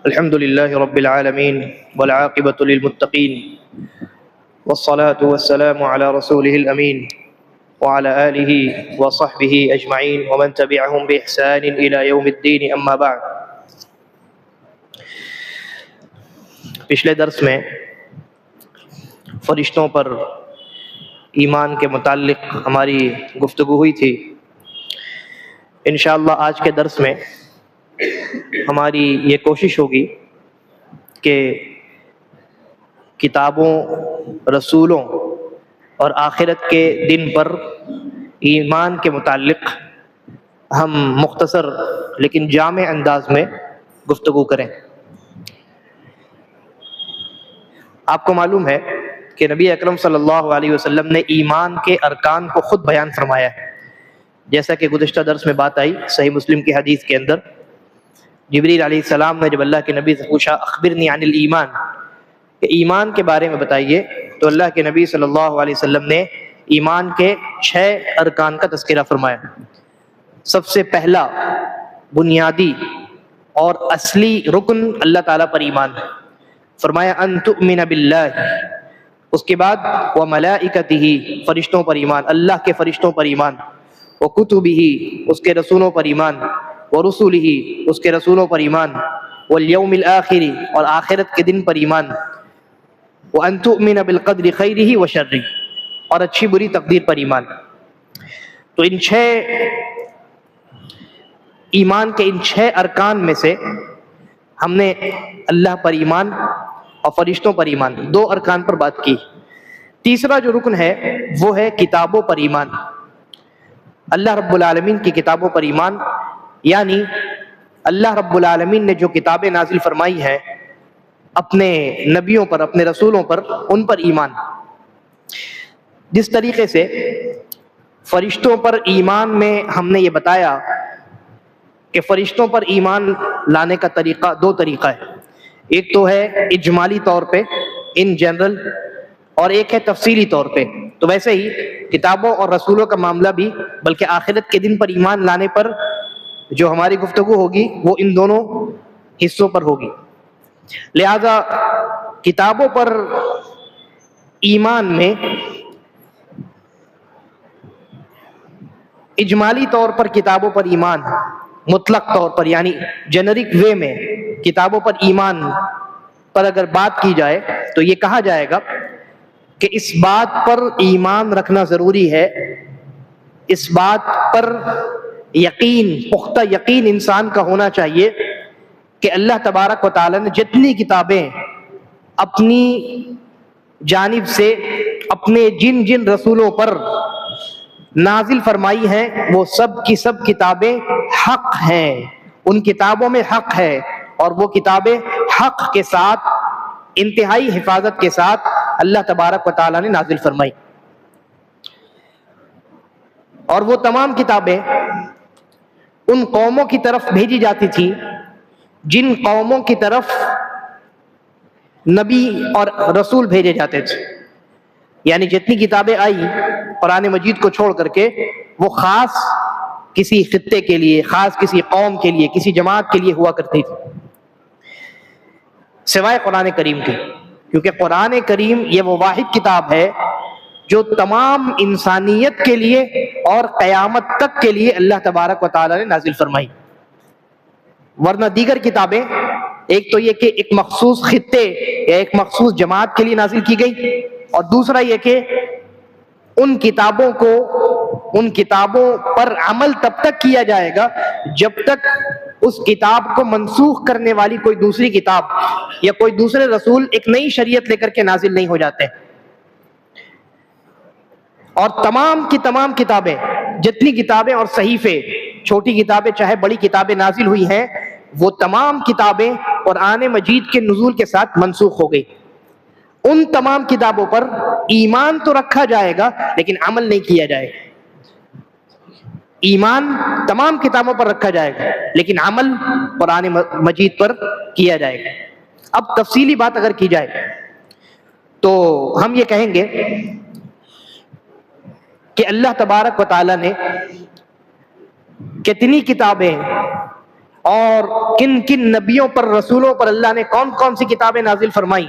الحمد لله رب العالمين والعاقبة للمتقين والصلاة والسلام على رسوله الأمين وعلى آله وصحبه أجمعين ومن تبعهم بإحسان إلى يوم الدين أما بعد. پچھلے درس میں فرشتوں پر ایمان کے متعلق ہماری گفتگو ہوئی تھی. انشاءاللہ آج کے درس میں ہماری یہ کوشش ہوگی کہ کتابوں، رسولوں اور آخرت کے دن پر ایمان کے متعلق ہم مختصر لیکن جامع انداز میں گفتگو کریں. آپ کو معلوم ہے کہ نبی اکرم صلی اللہ علیہ وسلم نے ایمان کے ارکان کو خود بیان فرمایا ہے. جیسا کہ گزشتہ درس میں بات آئی صحیح مسلم کی حدیث کے اندر، جبریل علیہ السلام نے جب اللہ کے نبی سے پوچھا اخبرنی عن الایمان، کہ ایمان کے بارے میں بتائیے، تو اللہ کے نبی صلی اللہ علیہ وسلم نے ایمان کے 6 ارکان کا تذکرہ فرمایا. سب سے پہلا بنیادی اور اصلی رکن اللہ تعالیٰ پر ایمان ہے. فرمایا ان تؤمن باللہ، اس کے بعد وملائکتہ، فرشتوں پر ایمان، اللہ کے فرشتوں پر ایمان، وکتبہ، اس کے رسولوں پر ایمان، ورسلہ، اس کے رسولوں پر ایمان، والیوم الآخر، اور آخرت کے دن پر ایمان، وان تؤمن بالقدر خیرہ وشرہ، اور اچھی بری تقدیر پر ایمان. تو ان 6 ایمان کے ان 6 ارکان میں سے ہم نے اللہ پر ایمان اور فرشتوں پر ایمان 2 ارکان پر بات کی. تیسرا جو رکن ہے وہ ہے کتابوں پر ایمان. اللہ رب العالمین کی کتابوں پر ایمان، یعنی اللہ رب العالمین نے جو کتابیں نازل فرمائی ہیں اپنے نبیوں پر، اپنے رسولوں پر، ان پر ایمان. جس طریقے سے فرشتوں پر ایمان میں ہم نے یہ بتایا کہ فرشتوں پر ایمان لانے کا طریقہ 2 طریقہ ہے. ایک تو ہے اجمالی طور پہ ان جنرل، اور ایک ہے تفصیلی طور پہ. تو ویسے ہی کتابوں اور رسولوں کا معاملہ بھی، بلکہ آخرت کے دن پر ایمان لانے پر جو ہماری گفتگو ہوگی وہ ان دونوں حصوں پر ہوگی. لہذا کتابوں پر ایمان میں اجمالی طور پر کتابوں پر ایمان، مطلق طور پر یعنی جنرک وے میں کتابوں پر ایمان پر اگر بات کی جائے تو یہ کہا جائے گا کہ اس بات پر ایمان رکھنا ضروری ہے، اس بات پر یقین، پختہ یقین انسان کا ہونا چاہیے کہ اللہ تبارک و تعالی نے جتنی کتابیں اپنی جانب سے اپنے جن جن رسولوں پر نازل فرمائی ہیں وہ سب کی سب کتابیں حق ہیں. ان کتابوں میں حق ہے، اور وہ کتابیں حق کے ساتھ، انتہائی حفاظت کے ساتھ اللہ تبارک و تعالی نے نازل فرمائی. اور وہ تمام کتابیں ان قوموں کی طرف بھیجی جاتی تھی جن قوموں کی طرف نبی اور رسول بھیجے جاتے تھے. یعنی جتنی کتابیں آئی قرآن مجید کو چھوڑ کر کے وہ خاص کسی خطے کے لیے، خاص کسی قوم کے لیے، کسی جماعت کے لیے ہوا کرتی تھی، سوائے قرآن کریم کے. کیونکہ قرآن کریم یہ وہ واحد کتاب ہے جو تمام انسانیت کے لیے اور قیامت تک کے لیے اللہ تبارک و تعالی نے نازل فرمائی. ورنہ دیگر کتابیں، ایک تو یہ کہ ایک مخصوص خطے یا ایک مخصوص جماعت کے لیے نازل کی گئی، اور دوسرا یہ کہ ان کتابوں پر عمل تب تک کیا جائے گا جب تک اس کتاب کو منسوخ کرنے والی کوئی دوسری کتاب یا کوئی دوسرے رسول ایک نئی شریعت لے کر کے نازل نہیں ہو جاتے. اور تمام کی تمام کتابیں، جتنی کتابیں اور صحیفے، چھوٹی کتابیں چاہے بڑی کتابیں نازل ہوئی ہیں، وہ تمام کتابیں قرآن مجید کے نزول کے ساتھ منسوخ ہو گئی. ان تمام کتابوں پر ایمان تو رکھا جائے گا لیکن عمل نہیں کیا جائے گا. ایمان تمام کتابوں پر رکھا جائے گا لیکن عمل قرآن مجید پر کیا جائے گا. اب تفصیلی بات اگر کی جائے تو ہم یہ کہیں گے کہ اللہ تبارک و تعالی نے کتنی کتابیں اور کن کن نبیوں پر رسولوں پر اللہ نے کون کون سی کتابیں نازل فرمائی،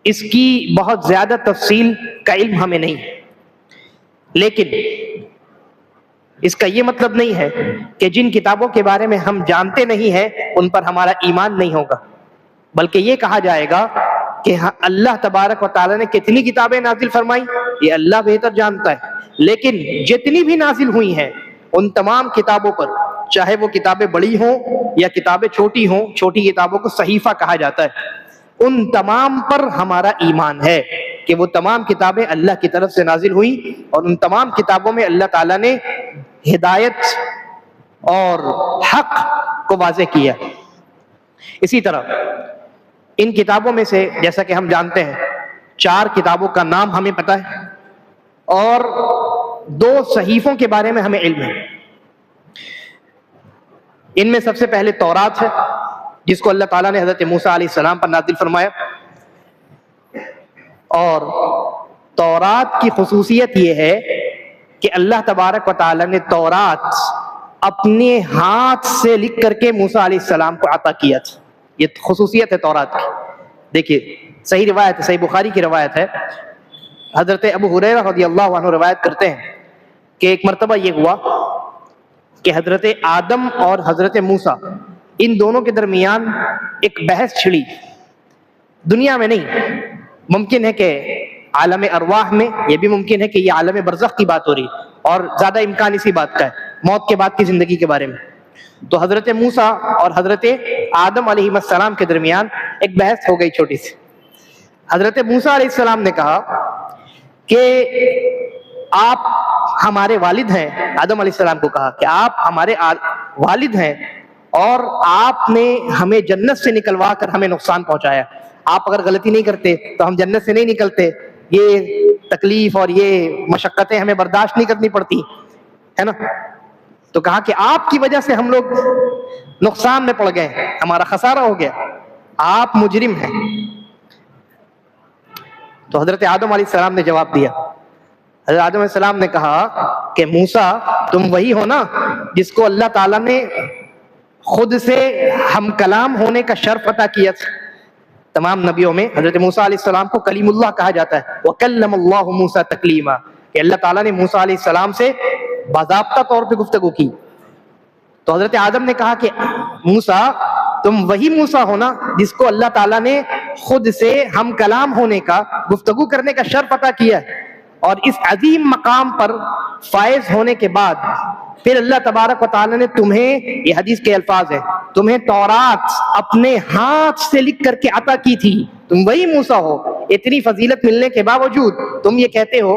اس کی بہت زیادہ تفصیل کا علم ہمیں نہیں ہے، لیکن اس کا یہ مطلب نہیں ہے کہ جن کتابوں کے بارے میں ہم جانتے نہیں ہیں ان پر ہمارا ایمان نہیں ہوگا، بلکہ یہ کہا جائے گا کہ اللہ تبارک و تعالیٰ نے کتنی کتابیں نازل فرمائی یہ اللہ بہتر جانتا ہے، لیکن جتنی بھی نازل ہوئی ہیں ان تمام کتابوں پر، چاہے وہ کتابیں بڑی ہوں یا کتابیں چھوٹی ہوں، چھوٹی کتابوں کو صحیفہ کہا جاتا ہے، ان تمام پر ہمارا ایمان ہے کہ وہ تمام کتابیں اللہ کی طرف سے نازل ہوئی اور ان تمام کتابوں میں اللہ تعالیٰ نے ہدایت اور حق کو واضح کیا۔ اسی طرح ان کتابوں میں سے جیسا کہ ہم جانتے ہیں 4 کتابوں کا نام ہمیں پتہ ہے اور 2 صحیفوں کے بارے میں ہمیں علم ہے۔ ان میں سب سے پہلے تورات ہے جس کو اللہ تعالیٰ نے حضرت موسیٰ علیہ السلام پر نازل فرمایا، اور تورات کی خصوصیت یہ ہے کہ اللہ تبارک و تعالیٰ نے تورات اپنے ہاتھ سے لکھ کر کے موسیٰ علیہ السلام کو عطا کیا تھا، یہ خصوصیت ہے تورات کی۔ دیکھیے صحیح روایت ہے، صحیح بخاری کی روایت ہے، حضرت ابو ہریرہ رضی اللہ عنہ روایت کرتے ہیں کہ ایک مرتبہ یہ ہوا کہ حضرت آدم اور حضرت موسیٰ ان دونوں کے درمیان ایک بحث چھڑی، دنیا میں نہیں، ممکن ہے کہ عالم ارواح میں، یہ بھی ممکن ہے کہ یہ عالم برزخ کی بات ہو رہی، اور زیادہ امکان اسی بات کا ہے، موت کے بعد کی زندگی کے بارے میں۔ تو حضرت موسیٰ اور حضرت آدم علیہ السلام کے درمیان ایک بحث ہو گئی چھوٹی سی۔ حضرت موسیٰ علیہ السلام نے کہا کہ آپ ہمارے والد ہیں، آدم علیہ السلام کو کہا کہ آپ ہمارے والد ہیں اور آپ نے ہمیں جنت سے نکلوا کر ہمیں نقصان پہنچایا، آپ اگر غلطی نہیں کرتے تو ہم جنت سے نہیں نکلتے، یہ تکلیف اور یہ مشقتیں ہمیں برداشت نہیں کرنی پڑتی ہے نا۔ تو کہا کہ آپ کی وجہ سے ہم لوگ نقصان میں پڑ گئے، ہمارا خسارہ ہو گیا، آپ مجرم ہیں۔ تو حضرت آدم علیہ السلام نے جواب دیا، حضرت آدم علیہ السلام نے کہا کہ موسیٰ تم وہی ہو نا جس کو اللہ تعالیٰ نے خود سے ہم کلام ہونے کا شرف عطا کیا تھا۔ تمام نبیوں میں حضرت موسیٰ علیہ السلام کو کلیم اللہ کہا جاتا ہے، وَكَلَّمَ اللَّهُ مُوسَىٰ تَكْلِيمًا، کہ اللہ تعالیٰ نے موسیٰ علیہ السلام سے باضابطہ طور پہ گفتگو کی۔ تو حضرت آدم نے کہا کہ موسیٰ تم وہی موسیٰ ہو نا جس کو اللہ تعالیٰ نے خود سے ہم کلام ہونے کا، گفتگو کرنے کا شرف عطا کیا ہے، اور اس عظیم مقام پر فائز ہونے کے بعد پھر اللہ تبارک و تعالیٰ نے تمہیں، یہ حدیث کے الفاظ ہیں، تمہیں تورات اپنے ہاتھ سے لکھ کر کے عطا کی تھی، تم وہی موسیٰ ہو۔ اتنی فضیلت ملنے کے باوجود تم یہ کہتے ہو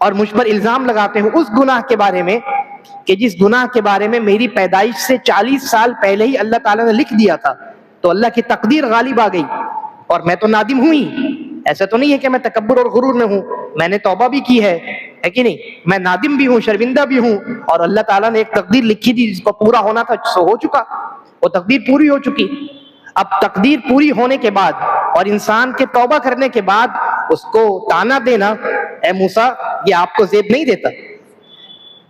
اور مجھ پر الزام لگاتے ہو اس گناہ کے بارے میں کہ جس گناہ کے بارے میں میری پیدائش سے 40 سال پہلے ہی اللہ تعالیٰ نے لکھ دیا تھا، تو اللہ کی تقدیر غالب آ گئی اور میں تو نادم ہوئی۔ ایسا تو نہیں ہے کہ میں تکبر اور غرور میں ہوں، میں نے توبہ بھی کی ہے کہ نہیں، میں نادم بھی ہوں، شرمندہ بھی ہوں، اور اللہ تعالیٰ نے ایک تقدیر لکھی تھی جس کو پورا ہونا تھا، سو ہو چکا، وہ تقدیر پوری ہو چکی۔ اب تقدیر پوری ہونے کے بعد اور انسان کے توبہ کرنے کے بعد اس کو تانا دینا، اے موسیٰ یہ آپ کو زیب نہیں دیتا۔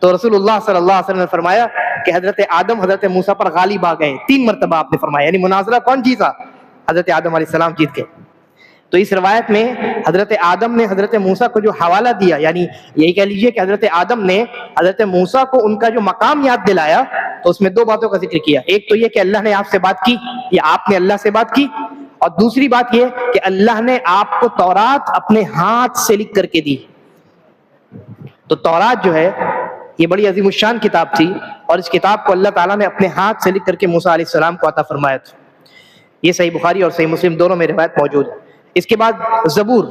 تو رسول اللہ صلی اللہ علیہ وسلم نے فرمایا کہ حضرت آدم حضرت موسیٰ پر غالب آ گئے، 3 مرتبہ آپ نے فرمایا، یعنی مناظرہ کون جیتا؟ حضرت آدم علیہ السلام جیت گئے۔ تو اس روایت میں حضرت آدم نے حضرت موسیٰ کو جو حوالہ دیا، یعنی یہی کہہ لیجئے کہ حضرت آدم نے حضرت موسیٰ کو ان کا جو مقام یاد دلایا، تو اس میں 2 باتوں کا ذکر کیا۔ ایک تو یہ کہ اللہ نے آپ سے بات کی یا آپ نے اللہ سے بات کی، اور دوسری بات یہ کہ اللہ نے آپ کو تورات اپنے ہاتھ سے لکھ کر کے دی۔ تو تورات جو ہے یہ بڑی عظیم الشان کتاب تھی، اور اس کتاب کو اللہ تعالیٰ نے اپنے ہاتھ سے لکھ کر کے موسیٰ علیہ السلام کو عطا فرمایا تھا۔ یہ صحیح بخاری اور صحیح مسلم دونوں میں روایت موجود ہے۔ اس کے بعد زبور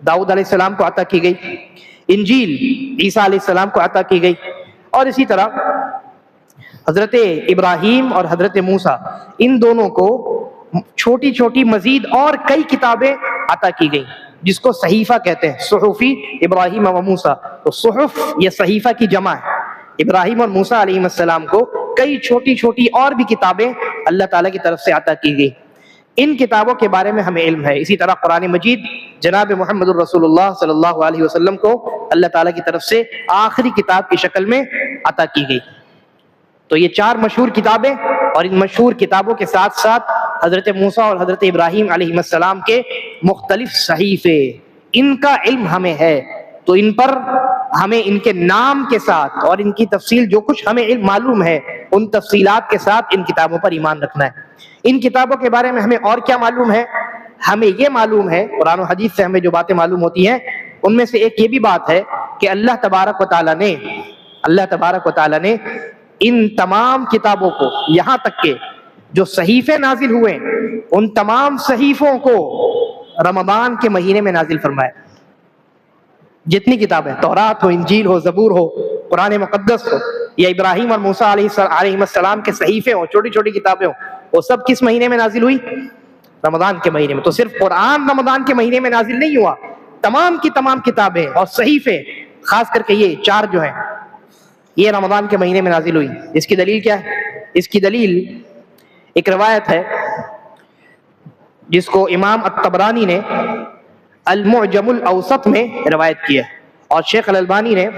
داؤد علیہ السلام کو عطا کی گئی، انجیل عیسیٰ علیہ السلام کو عطا کی گئی، اور اسی طرح حضرت ابراہیم اور حضرت موسیٰ ان دونوں کو چھوٹی چھوٹی مزید اور کئی کتابیں عطا کی گئی، جس کو صحیفہ کہتے ہیں، صحفی ابراہیم و موسیٰ۔ تو صحف یہ صحیفہ کی جمع ہے۔ ابراہیم اور موسیٰ علیہ السلام کو کئی چھوٹی چھوٹی اور بھی کتابیں اللہ تعالیٰ کی طرف سے عطا کی گئی۔ ان کتابوں کے بارے میں ہمیں علم ہے۔ اسی طرح قرآن مجید جناب محمد الرسول اللہ صلی اللہ علیہ وسلم کو اللہ تعالیٰ کی طرف سے آخری کتاب کی شکل میں عطا کی گئی۔ تو یہ 4 مشہور کتابیں، اور ان مشہور کتابوں کے ساتھ ساتھ حضرت موسیٰ اور حضرت ابراہیم علیہ السلام کے مختلف صحیفے، ان کا علم ہمیں ہے، تو ان پر ہمیں ان کے نام کے ساتھ اور ان کی تفصیل جو کچھ ہمیں علم معلوم ہے ان تفصیلات کے ساتھ ان کتابوں پر ایمان رکھنا ہے۔ ان کتابوں کے بارے میں ہمیں اور کیا معلوم ہے؟ ہمیں یہ معلوم ہے، قرآن و حدیث سے ہمیں جو باتیں معلوم ہوتی ہیں ان میں سے ایک یہ بھی بات ہے کہ اللہ تبارک و تعالیٰ نے ان تمام کتابوں کو، یہاں تک کہ جو صحیفے نازل ہوئے ان تمام صحیفوں کو رمضان کے مہینے میں نازل فرمایا۔ جتنی کتابیں، تورات ہو، انجیل ہو، زبور ہو، قرآن مقدس ہو، یا ابراہیم اور موسیٰ علیہ السلام کے صحیفے ہوں، چھوٹی چھوٹی کتابیں ہوں، وہ سب کس مہینے میں نازل ہوئی؟ رمضان کے مہینے میں۔ تو صرف قرآن رمضان کے مہینے میں نازل نہیں ہوا، تمام کی تمام کتابیں اور صحیفے، خاص کر کے یہ 4 جو ہیں، یہ رمضان کے مہینے میں نازل ہوئی۔ اس کی دلیل کیا ہے؟ اس کی دلیل ایک روایت ہے جس کو امام الطبرانی نے المعجم الاوسط میں روایت کیا، اور شیخ الالبانی نے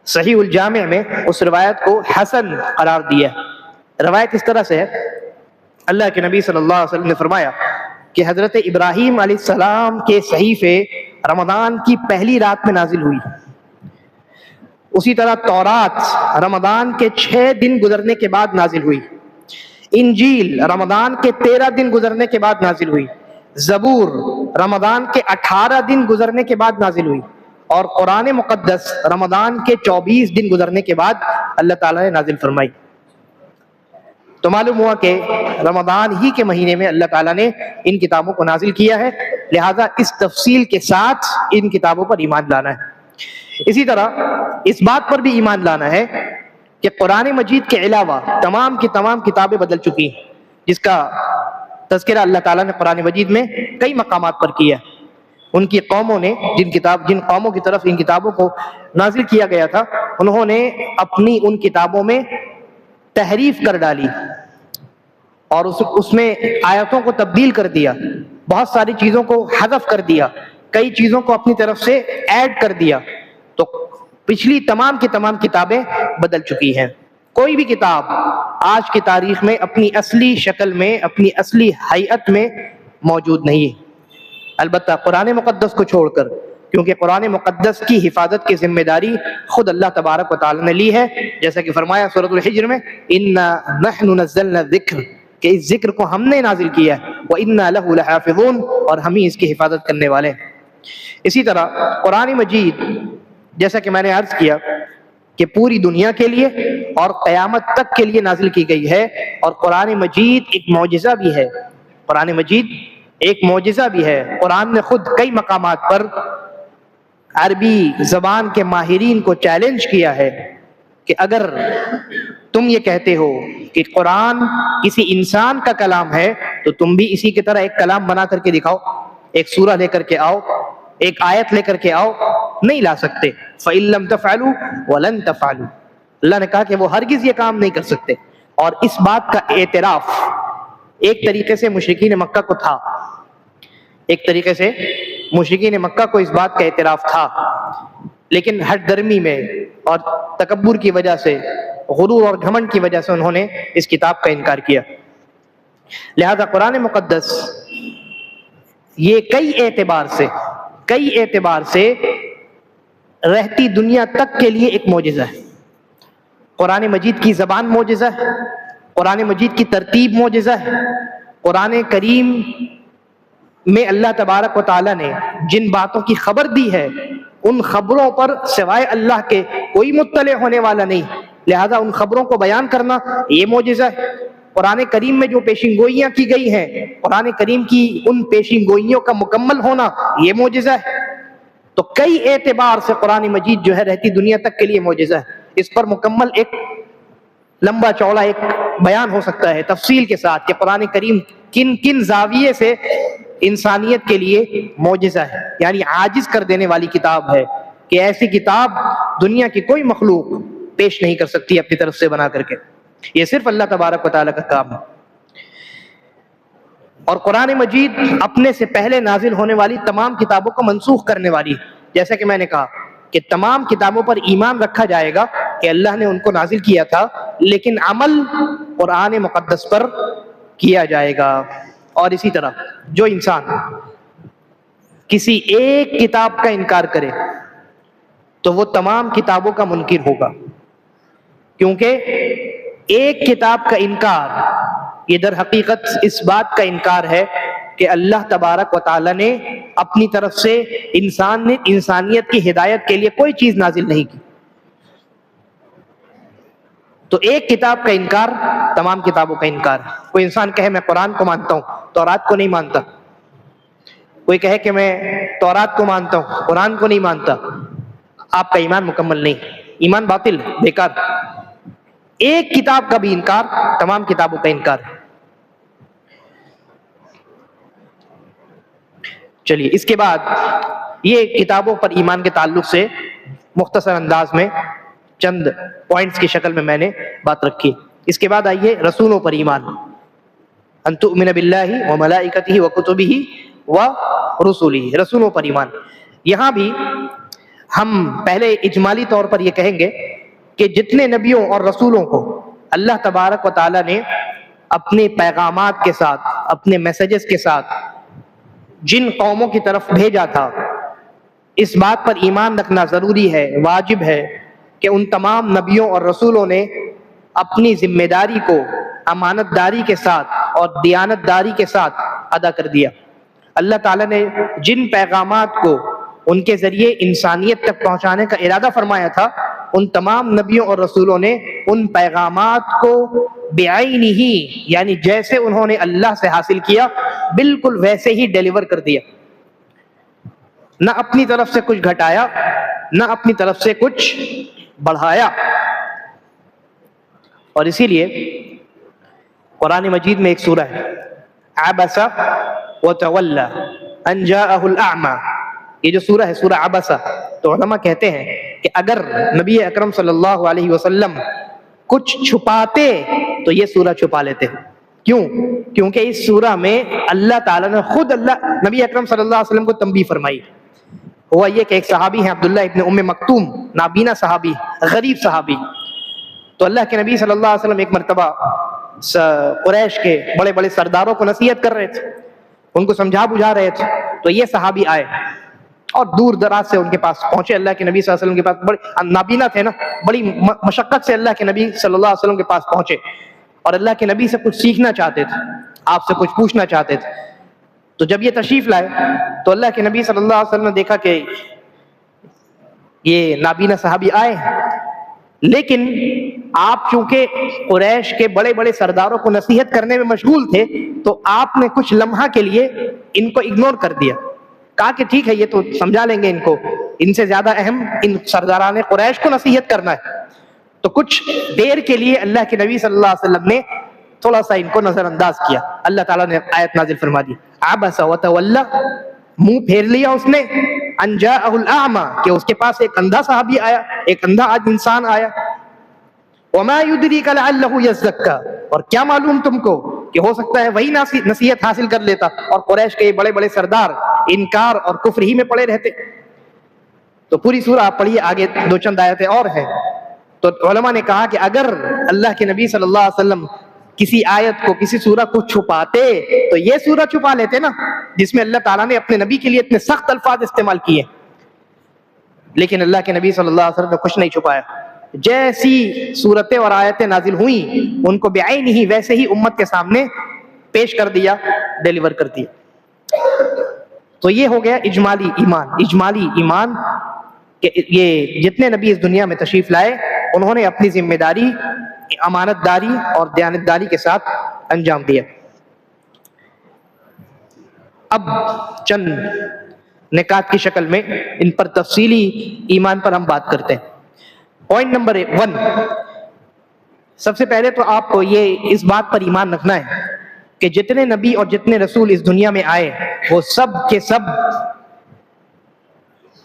صحیح الجامع میں اس روایت کو حسن قرار دیا۔ روایت اس طرح سے ہے، اللہ کے نبی صلی اللہ علیہ وسلم نے فرمایا کہ حضرت ابراہیم علیہ السلام کے صحیفے رمضان کی پہلی رات میں نازل ہوئی، اسی طرح تورات رمضان کے 6 دن گزرنے کے بعد نازل ہوئی، انجیل رمضان کے 13 دن گزرنے کے بعد نازل ہوئی، زبور رمضان کے 18 دن گزرنے کے بعد نازل ہوئی، اور قرآن مقدس رمضان کے 24 دن گزرنے کے بعد اللہ تعالیٰ نے نازل فرمائی۔ تو معلوم ہوا کہ رمضان ہی کے مہینے میں اللہ تعالیٰ نے ان کتابوں کو نازل کیا ہے، لہذا اس تفصیل کے ساتھ ان کتابوں پر ایمان لانا ہے۔ اسی طرح اس بات پر بھی ایمان لانا ہے کہ قرآن مجید کے علاوہ تمام کی تمام کتابیں بدل چکی ہیں، جس کا تذکرہ اللہ تعالیٰ نے قرآن مجید میں کئی مقامات پر کیا۔ ان کی قوموں نے جن قوموں کی طرف ان کتابوں کو نازل کیا گیا تھا، انہوں نے اپنی ان کتابوں میں تحریف کر ڈالی اور اس میں آیتوں کو تبدیل کر دیا، بہت ساری چیزوں کو حذف کر دیا، کئی چیزوں کو اپنی طرف سے ایڈ کر دیا۔ تو پچھلی تمام کی تمام کتابیں بدل چکی ہیں۔ کوئی بھی کتاب آج کی تاریخ میں اپنی اصلی شکل میں، اپنی اصلی حیت میں موجود نہیں ہے، البتہ قرآن مقدس کو چھوڑ کر، کیونکہ قرآن مقدس کی حفاظت کی ذمہ داری خود اللہ تبارک و تعالی نے لی ہے، جیسا کہ فرمایا سورۃ الحجر میں اِنَّا نَحْنُ نَزَّلْنَا الذِّكْرَ، کہ اس ذکر کو ہم نے نازل کیا ہے، وَإِنَّا لَهُ لَحَافِظُونَ، اور ہم ہی اس کی حفاظت کرنے والے ہیں۔ اسی طرح قرآن مجید، جیسا کہ میں نے عرض کیا کہ پوری دنیا کے لیے اور قیامت تک کے لیے نازل کی گئی ہے، اور قرآن مجید ایک معجزہ بھی ہے، قرآن مجید ایک معجزہ بھی ہے۔ قرآن نے خود کئی مقامات پر عربی زبان کے ماہرین کو چیلنج کیا ہے کہ اگر تم یہ کہتے ہو کہ قرآن کسی انسان کا کلام ہے تو تم بھی اسی کی طرح ایک کلام بنا کر کے دکھاؤ، ایک سورہ لے کر کے آؤ، ایک آیت لے کر کے آؤ۔ نہیں لا سکتے، فَإِن لَّمْ تَفْعَلُوا وَلَن تَفْعَلُوا، اللہ نے کہا کہ وہ ہرگز یہ کام نہیں کر سکتے۔ اور اس بات کا اعتراف ایک طریقے سے مشرکین مکہ کو تھا، ایک طریقے سے مشرکین مکہ کو اس بات کا اعتراف تھا، لیکن ہٹ درمی میں اور تکبر کی وجہ سے، غرور اور گھمنڈ کی وجہ سے انہوں نے اس کتاب کا انکار کیا۔ لہذا قرآن مقدس یہ کئی اعتبار سے رہتی دنیا تک کے لیے ایک معجزہ ہے۔ قرآن مجید کی زبان معجزہ ہے، قرآن مجید کی ترتیب معجزہ ہے، قرآن کریم میں اللہ تبارک و تعالیٰ نے جن باتوں کی خبر دی ہے ان خبروں پر سوائے اللہ کے کوئی مطلع ہونے والا نہیں، لہذا ان خبروں کو بیان کرنا یہ معجزہ ہے۔ قرآن کریم میں جو پیشین گوئیاں کی گئی ہیں، قرآن کریم کی ان پیشین گوئیوں کا مکمل ہونا یہ معجزہ ہے۔ تو کئی اعتبار سے قرآن مجید جو ہے رہتی دنیا تک کے لیے معجزہ ہے۔ اس پر مکمل ایک لمبا چوڑا ایک بیان ہو سکتا ہے تفصیل کے ساتھ کہ قرآن کریم کن کن زاویے سے انسانیت کے لیے معجزہ ہے، یعنی عاجز کر دینے والی کتاب ہے، کہ ایسی کتاب دنیا کی کوئی مخلوق پیش نہیں کر سکتی اپنی طرف سے بنا کر کے، یہ صرف اللہ تبارک و تعالیٰ کا کام ہے۔ اور قرآن مجید اپنے سے پہلے نازل ہونے والی تمام کتابوں کو منسوخ کرنے والی ہے، جیسا کہ میں نے کہا کہ تمام کتابوں پر ایمان رکھا جائے گا کہ اللہ نے ان کو نازل کیا تھا، لیکن عمل قرآن مقدس پر کیا جائے گا۔ اور اسی طرح جو انسان کسی ایک کتاب کا انکار کرے تو وہ تمام کتابوں کا منکر ہوگا، کیونکہ ایک کتاب کا انکار یہ در حقیقت اس بات کا انکار ہے کہ اللہ تبارک و تعالی نے اپنی طرف سے انسانیت کی ہدایت کے لیے کوئی چیز نازل نہیں کی۔ تو ایک کتاب کا انکار تمام کتابوں کا انکار۔ کوئی انسان کہے میں قرآن کو مانتا ہوں، تورات کو نہیں مانتا، کوئی کہے کہ میں تورات کو مانتا ہوں، قرآن کو نہیں مانتا، آپ کا ایمان مکمل نہیں، ایمان باطل، بیکار۔ ایک کتاب کا بھی انکار تمام کتابوں کا انکار ہے۔ چلیے اس کے بعد یہ کتابوں پر ایمان کے تعلق سے مختصر انداز میں چند پوائنٹس کی شکل میں میں نے بات رکھی۔ اس کے بعد آئیے رسولوں پر ایمان، ان تؤمن باللہ وملائکتہ وکتبہ ورسلہ، رسولوں پر ایمان۔ یہاں بھی ہم پہلے اجمالی طور پر یہ کہیں گے کہ جتنے نبیوں اور رسولوں کو اللہ تبارک و تعالی نے اپنے پیغامات کے ساتھ، اپنے میسیجز کے ساتھ جن قوموں کی طرف بھیجا تھا، اس بات پر ایمان رکھنا ضروری ہے، واجب ہے کہ ان تمام نبیوں اور رسولوں نے اپنی ذمہ داری کو امانت داری کے ساتھ اور دیانت داری کے ساتھ ادا کر دیا۔ اللہ تعالیٰ نے جن پیغامات کو ان کے ذریعے انسانیت تک پہنچانے کا ارادہ فرمایا تھا، ان تمام نبیوں اور رسولوں نے ان پیغامات کو بعینہ، یعنی جیسے انہوں نے اللہ سے حاصل کیا بالکل ویسے ہی ڈیلیور کر دیا، نہ اپنی طرف سے کچھ گھٹایا، نہ اپنی طرف سے کچھ بڑھایا۔ اور اسی لیے قرآن مجید میں ایک سورہ ہے عبس وتولی ان جاءہ الاعمی، یہ جو سورہ ہے سورہ عبسہ، تو علماء کہتے ہیں کہ اگر نبی اکرم صلی اللہ علیہ وسلم کچھ چھپاتے تو یہ سورہ چھپا لیتے۔ کیوں؟ کیونکہ اس سورہ میں اللہ تعالیٰ نے خود نبی اکرم صلی اللہ علیہ وسلم کو تنبیہ فرمائی۔ ہوا یہ کہ ایک صحابی ہیں عبداللہ ابن ام مکتوم، نابینا صحابی، غریب صحابی، تو اللہ کے نبی صلی اللہ علیہ وسلم ایک مرتبہ قریش کے بڑے بڑے سرداروں کو نصیحت کر رہے تھے، ان کو سمجھا بجھا رہے تھے، تو یہ صحابی آئے اور دور دراز سے ان کے پاس پہنچے، اللہ کے نبی صلی اللہ علیہ وسلم کے پاس، بڑے نابینا تھے نا، بڑی مشقت سے اللہ کے نبی صلی اللہ علیہ وسلم کے پاس پہنچے اور اللہ کے نبی سے کچھ سیکھنا چاہتے تھے، آپ سے کچھ پوچھنا چاہتے تھے۔ تو جب یہ تشریف لائے تو اللہ کے نبی صلی اللہ علیہ وسلم نے دیکھا کہ یہ نابینا صحابی آئے ہیں، لیکن آپ چونکہ قریش کے بڑے بڑے سرداروں کو نصیحت کرنے میں مشغول تھے، تو آپ نے کچھ لمحہ کے لیے ان کو اگنور کر دیا، کہا کہ ٹھیک ہے یہ تو سمجھا لیں گے ان کو، ان سے زیادہ اہم ان سرداران قریش کو نصیحت کرنا ہے۔ تو کچھ دیر کے لیے اللہ کے نبی صلی اللہ علیہ وسلم نے تھوڑا سا ان کو نظر انداز کیا، اللہ تعالیٰ نے آیت نازل فرما دی عبس وتولی، منہ پھیر لیا اس نے، ان جاءہ الاعمی، کہ اس کے پاس ایک اندھا صحابی آیا، ایک اندھا آج انسان آیا، وما یدریک لعلہ یزکی، اور کیا معلوم تم کو کہ ہو سکتا ہے وہی نصیحت حاصل کر لیتا، اور قریش کے یہ بڑے بڑے سردار انکار اور کفر ہی میں پڑے رہتے۔ تو پوری سورہ آپ پڑھیے، آگے دو چند آیتیں اور ہیں۔ تو علماء نے کہا کہ اگر اللہ کے نبی صلی اللہ علیہ وسلم کسی آیت کو، کسی سورہ کو چھپاتے تو یہ سورہ چھپا لیتے نا، جس میں اللہ تعالیٰ نے اپنے نبی کے لیے اتنے سخت الفاظ استعمال کیے، لیکن اللہ کے نبی صلی اللہ علیہ وسلم نے کچھ نہیں چھپایا، جیسی صورتیں اور آیتیں نازل ہوئیں ان کو بعین ہی ویسے ہی امت کے سامنے پیش کر دیا، ڈیلیور کر دیا۔ تو یہ ہو گیا اجمالی ایمان۔ اجمالی ایمان کہ یہ جتنے نبی اس دنیا میں تشریف لائے انہوں نے اپنی ذمہ داری امانت داری اور دیانت داری کے ساتھ انجام دیا۔ اب چند نکات کی شکل میں ان پر تفصیلی ایمان پر ہم بات کرتے ہیں۔ پوائنٹ نمبر 1، سب سے پہلے تو آپ کو یہ اس بات پر ایمان رکھنا ہے کہ جتنے نبی اور جتنے رسول اس دنیا میں آئے وہ سب کے سب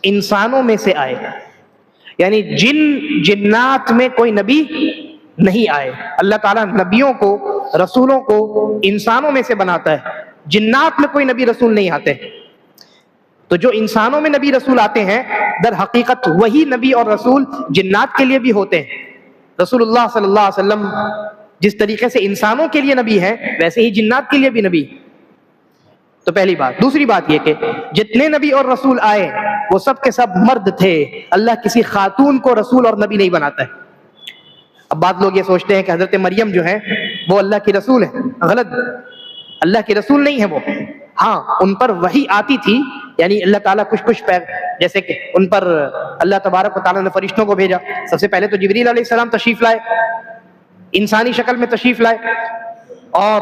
انسانوں میں سے آئے، یعنی جنات میں کوئی نبی نہیں آئے۔ اللہ تعالیٰ نبیوں کو، رسولوں کو انسانوں میں سے بناتا ہے، جنات میں کوئی نبی رسول نہیں آتے۔ تو جو انسانوں میں نبی رسول آتے ہیں در حقیقت وہی نبی اور رسول جنات کے لیے بھی ہوتے ہیں. رسول اللہ صلی اللہ علیہ وسلم جس طریقے سے انسانوں کے لیے نبی ہیں ویسے ہی جنات کے لیے بھی نبی. تو پہلی بات. دوسری بات یہ کہ جتنے نبی اور رسول آئے وہ سب کے سب مرد تھے. اللہ کسی خاتون کو رسول اور نبی نہیں بناتا ہے. اب بعض لوگ یہ سوچتے ہیں کہ حضرت مریم جو ہے وہ اللہ کی رسول ہے. غلط. اللہ کی رسول نہیں ہے وہ. ہاں ان پر وحی آتی تھی, یعنی اللہ تعالیٰ کچھ جیسے کہ ان پر اللہ تبارک و تعالیٰ نے فرشتوں کو بھیجا. سب سے پہلے تو جبریل علیہ السلام تشریف لائے, انسانی شکل میں تشریف لائے, اور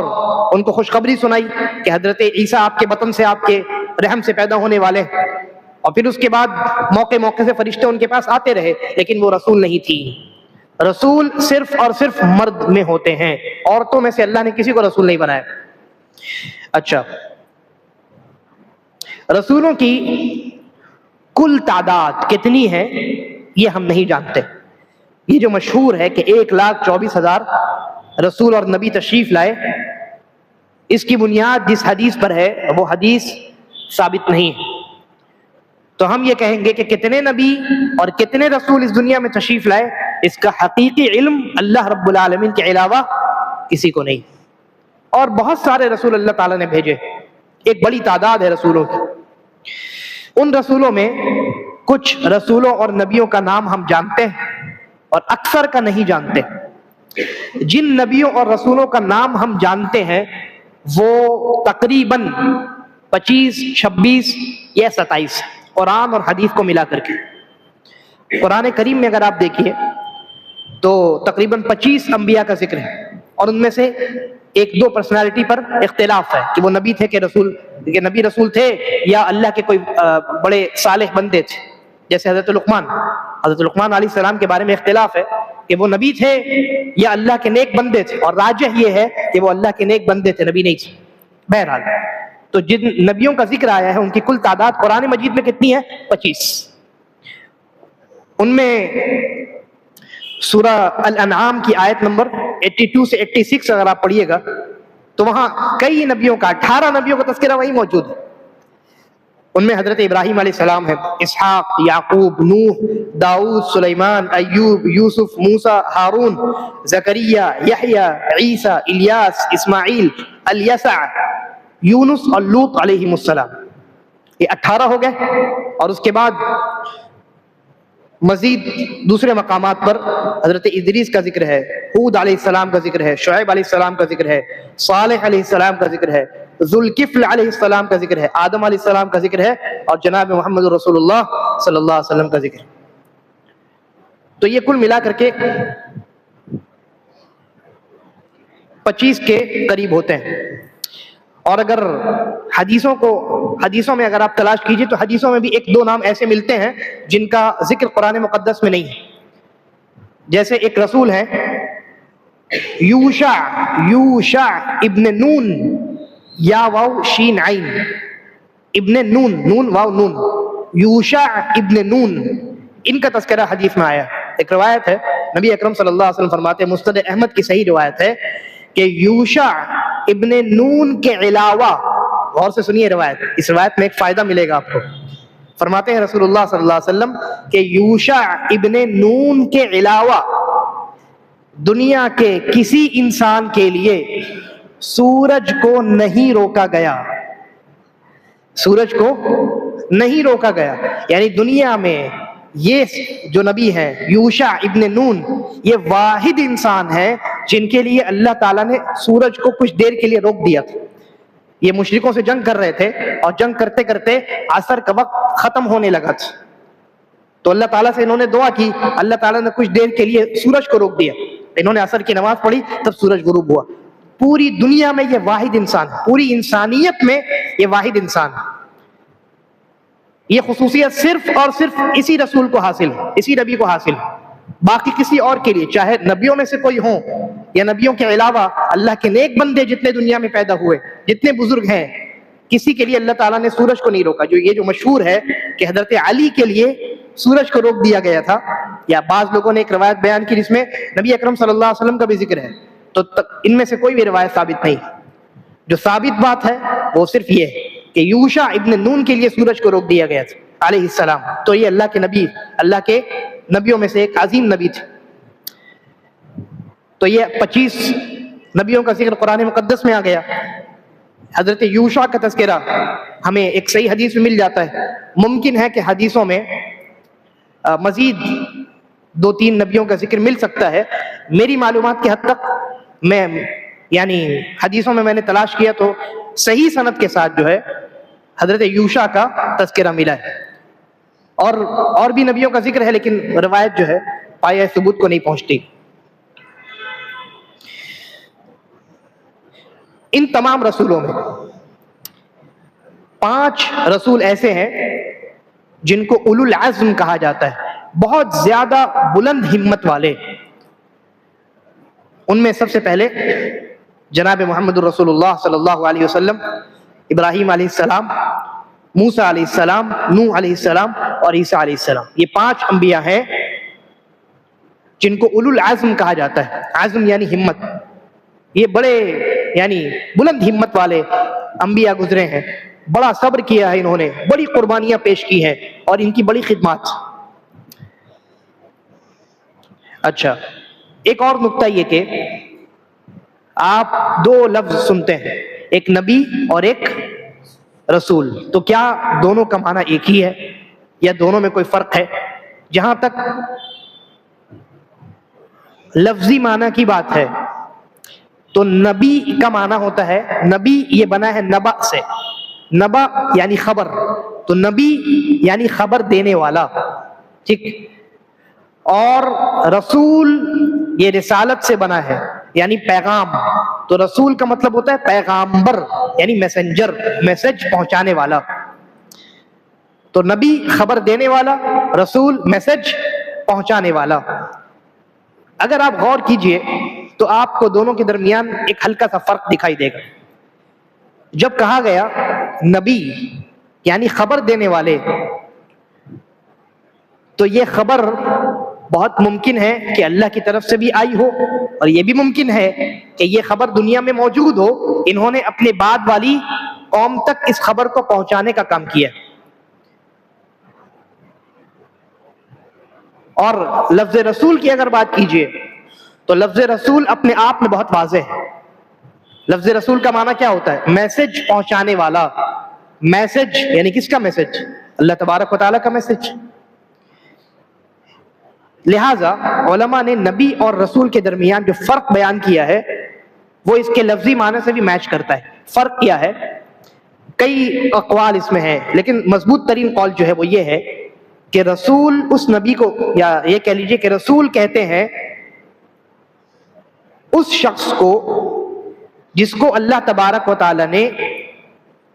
ان کو خوشخبری سنائی کہ حضرت عیسیٰ آپ کے بطن سے, آپ کے رحم سے پیدا ہونے والے. اور پھر اس کے بعد موقع سے فرشتے ان کے پاس آتے رہے, لیکن وہ رسول نہیں تھی. رسول صرف اور صرف مرد میں ہوتے ہیں, عورتوں میں سے اللہ نے کسی کو رسول نہیں بنایا. اچھا, رسولوں کی کل تعداد کتنی ہے یہ ہم نہیں جانتے. یہ جو مشہور ہے کہ 1,24,000 رسول اور نبی تشریف لائے, اس کی بنیاد جس حدیث پر ہے وہ حدیث ثابت نہیں ہے. تو ہم یہ کہیں گے کہ کتنے نبی اور کتنے رسول اس دنیا میں تشریف لائے, اس کا حقیقی علم اللہ رب العالمین کے علاوہ کسی کو نہیں. اور بہت سارے رسول اللہ تعالیٰ نے بھیجے, ایک بڑی تعداد ہے رسولوں کی. ان رسولوں میں کچھ رسولوں اور نبیوں کا نام ہم جانتے ہیں اور اکثر کا نہیں جانتے. جن نبیوں اور رسولوں کا نام ہم جانتے ہیں وہ تقریباً 25, 26 یا 27 قرآن اور حدیث کو ملا کر کے. قرآن کریم میں اگر آپ دیکھیے تو تقریباً 25 انبیاء کا ذکر ہے, اور ان میں سے 1-2 پرسنالٹی پر اختلاف ہے کہ وہ نبی تھے کہ نبی رسول تھے یا اللہ کے کوئی بڑے صالح بندے تھے. جیسے حضرت لقمان علیہ السلام کے بارے میں اختلاف ہے کہ وہ نبی تھے یا اللہ کے نیک بندے تھے, اور راجح یہ ہے کہ وہ اللہ کے نیک بندے تھے, نبی نہیں تھے. بہرحال تو جن نبیوں کا ذکر آیا ہے ان کی کل تعداد قرآن مجید میں کتنی ہے؟ 25. ان میں سورہ الانعام کی آیت نمبر 82 سے 86 اگر آپ پڑھیے گا تو وہاں کئی نبیوں کا 18 نبیوں کا تذکرہ وہی موجود ہے. ان میں حضرت ابراہیم علیہ السلام ہے, اسحاق, یعقوب, نوح, داؤد, سلیمان, ایوب, یوسف, موسیٰ, ہارون, زکریا, یحییٰ, عیسیٰ, الیاس, اسماعیل, الیسع, یونس اور لوط علیہ السلام. یہ 18 ہو گئے. اور اس کے بعد مزید دوسرے مقامات پر حضرت ادریس کا ذکر ہے, ہود علیہ السلام کا ذکر ہے, شعیب علیہ السلام کا ذکر ہے, صالح علیہ السلام کا ذکر ہے, ذوالکفل علیہ السلام کا ذکر ہے, آدم علیہ السلام کا ذکر ہے, اور جناب محمد رسول اللہ صلی اللہ علیہ وسلم کا ذکر ہے. تو یہ کل ملا کر کے 25 کے قریب ہوتے ہیں. اور اگر حدیثوں میں اگر آپ تلاش کیجئے تو حدیثوں میں بھی 1-2 نام ایسے ملتے ہیں جن کا ذکر قرآن مقدس میں نہیں ہے. جیسے ایک رسول ہے یوشع ابن نون, یا واو شین عین, ابن نون واو نون, یوشع ابن نون, ان کا تذکرہ حدیث میں آیا. ایک روایت ہے نبی اکرم صلی اللہ علیہ وسلم فرماتے ہیں, مسند احمد کی صحیح روایت ہے کہ یوشع ابن نون کے علاوہ, غور سے سنیے روایت, اس روایت میں ایک فائدہ ملے گا آپ کو. فرماتے ہیں رسول اللہ صلی اللہ علیہ وسلم کہ یوشع ابن نون کے علاوہ دنیا کے کسی انسان کے لیے سورج کو نہیں روکا گیا. سورج کو نہیں روکا گیا, یعنی دنیا میں یہ جو نبی ہے یوشع ابن نون, یہ واحد انسان ہے جن کے لیے اللہ تعالیٰ نے سورج کو کچھ دیر کے لیے روک دیا تھا. یہ مشرکوں سے جنگ کر رہے تھے, اور جنگ کرتے کرتے عصر کا وقت ختم ہونے لگا تھا, تو اللہ تعالیٰ سے انہوں نے دعا کی, اللہ تعالیٰ نے کچھ دیر کے لیے سورج کو روک دیا. انہوں نے عصر کی نماز پڑھی, تب سورج غروب ہوا. پوری دنیا میں یہ واحد انسان ہے, پوری انسانیت میں یہ واحد انسان ہے. یہ خصوصیت صرف اور صرف اسی رسول کو حاصل ہے, اسی نبی کو حاصل ہے. باقی کسی اور کے لیے, چاہے نبیوں میں سے کوئی ہوں یا نبیوں کے علاوہ اللہ کے نیک بندے جتنے دنیا میں پیدا ہوئے, جتنے بزرگ ہیں, کسی کے لیے اللہ تعالیٰ نے سورج کو نہیں روکا. یہ جو مشہور ہے کہ حضرت علی کے لیے سورج کو روک دیا گیا تھا, یا بعض لوگوں نے ایک روایت بیان کی جس میں نبی اکرم صلی اللہ علیہ وسلم کا بھی ذکر ہے, تو ان میں سے کوئی بھی روایت ثابت نہیں. جو ثابت بات ہے وہ صرف یہ ہے کہ یوشع ابن نون کے لیے سورج کو روک دیا گیا تھا علیہ السلام، تو یہ اللہ کے نبی، اللہ کے نبیوں میں سے ایک عظیم نبی تھے. تو یہ 25 نبیوں کا ذکر قرآن مقدس میں آ گیا. حضرت یوشع کا تذکرہ ہمیں ایک صحیح حدیث میں مل جاتا ہے. ممکن ہے کہ حدیثوں میں مزید 2-3 نبیوں کا ذکر مل سکتا ہے. میری معلومات کی حد تک میں یعنی حدیثوں میں نے تلاش کیا تو صحیح سند کے ساتھ جو ہے حضرت یوشع کا تذکرہ ملا ہے. اور بھی نبیوں کا ذکر ہے لیکن روایت جو ہے پایہ ثبوت کو نہیں پہنچتی. ان تمام رسولوں میں 5 رسول ایسے ہیں جن کو اولو العزم کہا جاتا ہے، بہت زیادہ بلند ہمت والے. ان میں سب سے پہلے جناب محمد الرسول اللہ صلی اللہ علیہ وسلم، ابراہیم علیہ السلام، موسیٰ علیہ السلام، نوح علیہ السلام اور عیسیٰ علیہ السلام. یہ 5 انبیاء ہیں جن کو اولو العزم کہا جاتا ہے. عزم یعنی ہمت. یہ بڑے یعنی بلند ہمت والے انبیاء گزرے ہیں. بڑا صبر کیا ہے انہوں نے، بڑی قربانیاں پیش کی ہیں اور ان کی بڑی خدمات. اچھا، ایک اور نکتہ یہ کہ آپ 2 لفظ سنتے ہیں، ایک نبی اور ایک رسول. تو کیا دونوں کا معنی ایک ہی ہے یا دونوں میں کوئی فرق ہے؟ جہاں تک لفظی معنی کی بات ہے تو نبی کا معنی ہوتا ہے، نبی یہ بنا ہے نبا سے، نبا یعنی خبر، تو نبی یعنی خبر دینے والا، ٹھیک. اور رسول یہ رسالت سے بنا ہے یعنی پیغام، تو رسول کا مطلب ہوتا ہے پیغامبر یعنی میسنجر، میسج پہنچانے والا. تو نبی خبر دینے والا، رسول میسج پہنچانے والا. اگر آپ غور کیجئے تو آپ کو دونوں کے درمیان ایک ہلکا سا فرق دکھائی دے گا. جب کہا گیا نبی یعنی خبر دینے والے، تو یہ خبر بہت ممکن ہے کہ اللہ کی طرف سے بھی آئی ہو، اور یہ بھی ممکن ہے کہ یہ خبر دنیا میں موجود ہو، انہوں نے اپنے بعد والی قوم تک اس خبر کو پہنچانے کا کام کیا. اور لفظ رسول کی اگر بات کیجئے تو لفظ رسول اپنے آپ میں بہت واضح ہے. لفظ رسول کا معنی کیا ہوتا ہے؟ میسج پہنچانے والا. میسج یعنی کس کا میسج؟ اللہ تبارک و تعالیٰ کا میسج. لہٰذا علماء نے نبی اور رسول کے درمیان جو فرق بیان کیا ہے وہ اس کے لفظی معنی سے بھی میچ کرتا ہے. فرق کیا ہے؟ کئی اقوال اس میں ہیں، لیکن مضبوط ترین قول جو ہے وہ یہ ہے کہ رسول اس نبی کو، یا یہ کہہ لیجئے کہ رسول کہتے ہیں اس شخص کو جس کو اللہ تبارک و تعالیٰ نے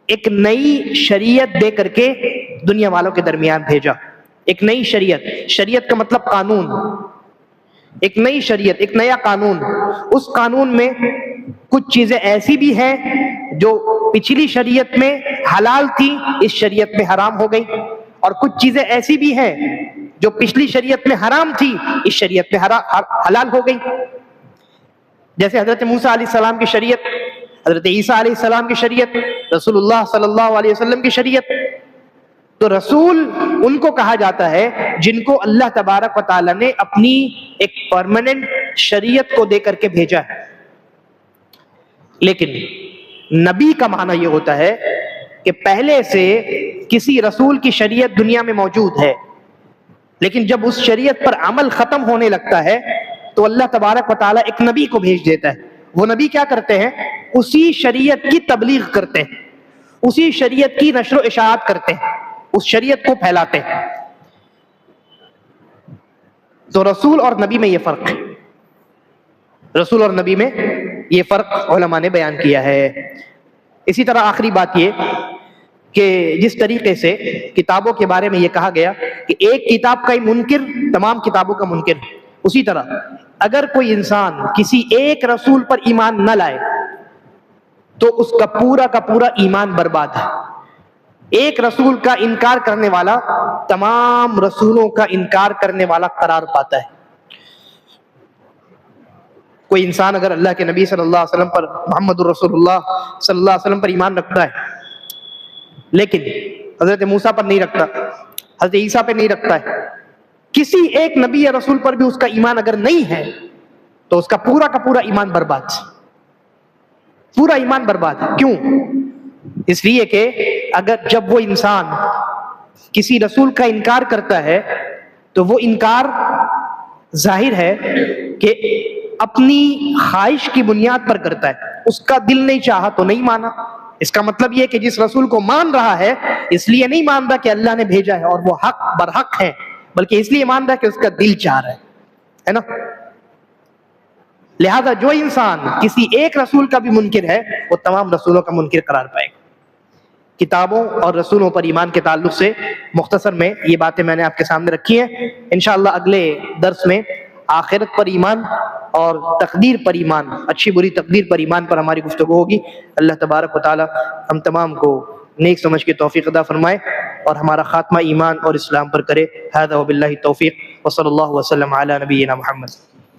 ایک نئی شریعت دے کر کے دنیا والوں کے درمیان بھیجا. ایک نئی شریعت، شریعت کا مطلب قانون، ایک نئی شریعت، ایک نیا قانون. اس قانون میں کچھ چیزیں ایسی بھی ہیں جو پچھلی شریعت میں حلال تھی، اس شریعت میں حرام ہو گئی، اور کچھ چیزیں ایسی بھی ہیں جو پچھلی شریعت میں حرام تھی، اس شریعت میں حلال ہو گئی. جیسے حضرت موسیٰ علیہ السلام کی شریعت، حضرت عیسیٰ علیہ السلام کی شریعت، رسول اللہ صلی اللہ علیہ وسلم کی شریعت. تو رسول ان کو کہا جاتا ہے جن کو اللہ تبارک و تعالیٰ نے اپنی ایک پرماننٹ شریعت کو دے کر کے بھیجا ہے. لیکن نبی کا معنی یہ ہوتا ہے کہ پہلے سے کسی رسول کی شریعت دنیا میں موجود ہے، لیکن جب اس شریعت پر عمل ختم ہونے لگتا ہے تو اللہ تبارک و تعالیٰ ایک نبی کو بھیج دیتا ہے. وہ نبی کیا کرتے ہیں؟ اسی شریعت کی تبلیغ کرتے ہیں، اسی شریعت کی نشر و اشاعت کرتے ہیں، اس شریعت کو پھیلاتے ہیں. تو رسول اور نبی میں یہ فرق ہے. رسول اور نبی میں یہ فرق علماء نے بیان کیا ہے. اسی طرح آخری بات یہ کہ جس طریقے سے کتابوں کے بارے میں یہ کہا گیا کہ ایک کتاب کا ہی منکر تمام کتابوں کا منکر، اسی طرح اگر کوئی انسان کسی ایک رسول پر ایمان نہ لائے تو اس کا پورا ایمان برباد ہے. ایک رسول کا انکار کرنے والا تمام رسولوں کا انکار کرنے والا قرار پاتا ہے. کوئی انسان اگر اللہ کے نبی صلی اللہ علیہ وسلم پر، محمد الرسول اللہ صلی اللہ علیہ وسلم پر ایمان رکھتا ہے، لیکن حضرت موسیٰ پر نہیں رکھتا، حضرت عیسیٰ پہ نہیں رکھتا ہے، کسی ایک نبی یا رسول پر بھی اس کا ایمان اگر نہیں ہے تو اس کا پورا ایمان برباد، پورا ایمان برباد ہے۔ کیوں؟ اس لیے کہ اگر جب وہ انسان کسی رسول کا انکار کرتا ہے تو وہ انکار ظاہر ہے کہ اپنی خواہش کی بنیاد پر کرتا ہے، اس کا دل نہیں چاہا تو نہیں مانا۔ اس کا مطلب یہ کہ جس رسول کو مان رہا ہے اس لیے نہیں مان رہا کہ اللہ نے بھیجا ہے اور وہ حق برحق ہے، بلکہ اس لیے مان رہا ہے کہ اس کا دل چاہ رہا ہے نا۔ لہذا جو انسان کسی ایک رسول کا بھی منکر ہے وہ تمام رسولوں کا منکر قرار پائے گا۔ کتابوں اور رسولوں پر ایمان کے تعلق سے مختصر میں یہ باتیں میں نے آپ کے سامنے رکھی ہیں۔ انشاءاللہ اگلے درس میں آخرت پر ایمان اور تقدیر پر ایمان، اچھی بری تقدیر پر ایمان پر ہماری گفتگو ہوگی۔ اللہ تبارک و تعالی ہم تمام کو نیک سمجھ کے توفیق عطا فرمائے اور ہمارا خاتمہ ایمان اور اسلام پر کرے۔ ھذا وباللہ التوفیق وصلی اللہ وسلم علی نبینا محمد۔